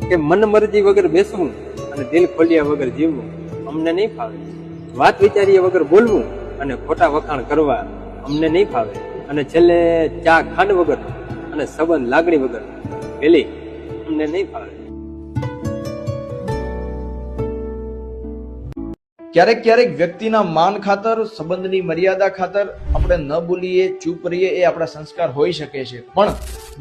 કે મન મરજી વગર બેસવું અને દિલ ખોલ્યા વગર જીવવું અમને નહીં ફાવે. વાત વિચાર્યા વગર બોલવું અને ખોટા વખાણ કરવા અમને નહીં ફાવે. અને છેલ્લે ચા ખાંડ વગર અને સંબંધ લાગણી વગર પેલી અમને નહીં ફાવે. ક્યારેક ક્યારેક વ્યક્તિના માન ખાતર, સંબંધની મર્યાદા ખાતર આપણે ન બોલીએ, ચૂપ રહીએ એ આપણા સંસ્કાર હોઈ શકે છે, પણ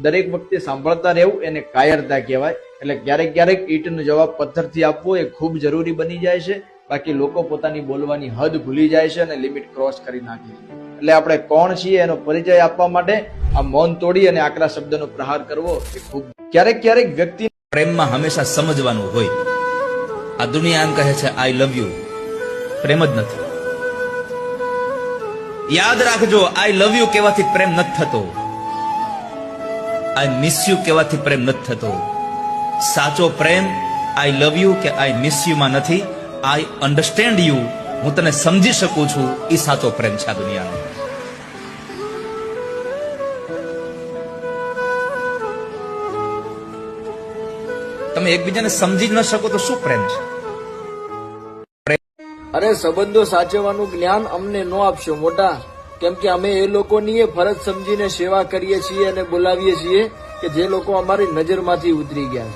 દરેક વખતે સાંભળતા રહેવું એને કાયરતા કહેવાય. એટલે ક્યારેક ક્યારેક ઈંટનો જવાબ પથ્થરથી આપવો એ ખૂબ જરૂરી બની જાય છે. બાકી લોકો પોતાની બોલવાની હદ ભૂલી જાય છે અને લિમિટ ક્રોસ કરી નાખે છે. એટલે આપણે કોણ છીએ એનો પરિચય આપવા માટે આ મૌન તોડી અને આકરા શબ્દનો પ્રહાર કરવો એ ખૂબ. ક્યારેક ક્યારેક વ્યક્તિ પ્રેમમાં હંમેશા સમજવાનું હોય. આ દુનિયા એમ કહે છે આઈ લવ યુ, પ્રેમ જ નથી. યાદ રાખજો, આઈ લવ યુ કહેવાથી પ્રેમ નથી થતો. આઈ મિસ યુ કહેવાથી પ્રેમ નથી થતો. સાચો પ્રેમ આઈ લવ યુ કે આઈ મિસ યુ માં નથી. આઈ અન્ડરસ્ટેન્ડ યુ, હું તને સમજી શકું છું, એ સાચો પ્રેમ છે આ દુનિયાનો. તમે એકબીજાને સમજી જ ન શકો તો શું પ્રેમ છે? અરે સંબંધો સાચવવાનું જ્ઞાન અમને ન આપશો મોટા, કેમ કે અમે એ લોકોની ફરજ સમજીને સેવા કરીએ છીએ અને બોલાવીએ છીએ કે જે લોકો અમારી નજરમાંથી ઉતરી ગયા.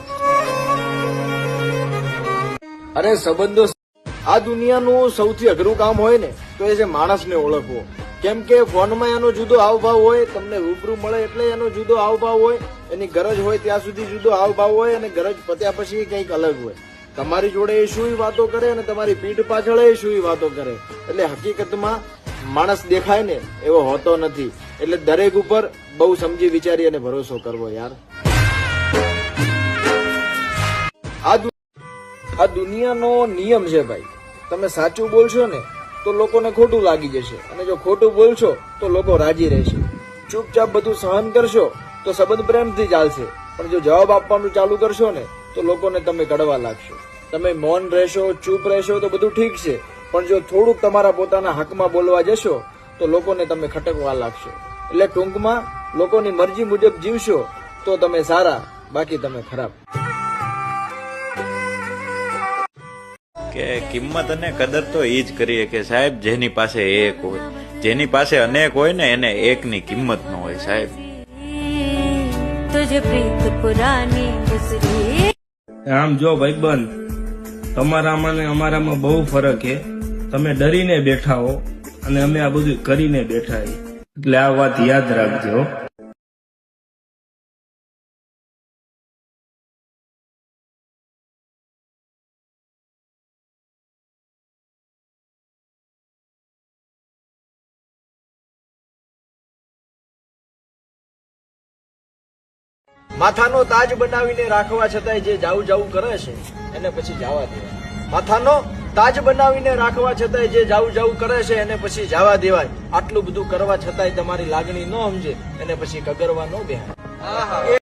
અરે સંબંધો, આ દુનિયાનું સૌથી અઘરું કામ હોય ને તો એ છે માણસને ઓળખવો. કેમ કે ફોનમાં એનો જુદો હાવભાવ હોય, તમને રૂબરૂ મળે એટલે એનો જુદો હાવભાવ હોય, એની ગરજ હોય ત્યાં સુધી જુદો હાવભાવ હોય અને ગરજ પત્યા પછી કંઈક અલગ હોય. તમારી જોડે એ શું વાતો કરે અને તમારી પીઠ પાછળ એ શું વાતો કરે. એટલે હકીકતમાં માણસ દેખાય ને એવો હોતો નથી. એટલે દરેક ઉપર બહુ સમજી વિચારી અને ભરોસો કરવો યાર. આ દુનિયાનો નિયમ છે ભાઈ. તમે સાચું બોલશો ને તો લોકોને ખોટું લાગી જશે, અને જો ખોટું બોલશો તો લોકો રાજી રહેશે. ચૂપચાપ બધું સહન કરશો તો સંબંધ પ્રેમથી ચાલશે, પણ જો જવાબ આપવાનું ચાલુ કરશો ને તો લોકોને તમે કડવા લાગશો. તમે મૌન રહેશો, ચૂપ રહેશો તો બધું ઠીક છે, પણ જો થોડુંક તમારા પોતાના હકમાં બોલવા જશો તો લોકોને તમે ખટકવા લાગશો. એટલે ટૂંકમાં લોકોની મરજી મુજબ જીવશો તો તમે સારા, બાકી તમે ખરાબ. કે કિંમત અને કદર તો એ જ કરીએ કે સાહેબ જેની પાસે એક હોય. જેની પાસે અનેક હોય ને એને એકની કિંમત ન હોય સાહેબ. આમ જો ભાઈબંધ, તમારામાં ને અમારામાં બહુ ફરક છે. તમે ડરીને બેઠા હો અને અમે આ બધું કરીને બેઠા છીએ. એટલે આ વાત યાદ રાખજો. માથાનો તાજ બનાવીને રાખવા છતાંય જે જાવું જાવું કરે છે એને પછી જવા દેવાય. માથાનો તાજ બનાવીને રાખવા છતાંય જે જાવું જાવું કરે છે એને પછી જવા દેવાય. આટલું બધું કરવા છતાંય તમારી લાગણી ન સમજે એને પછી કગરવા ન બેહાય.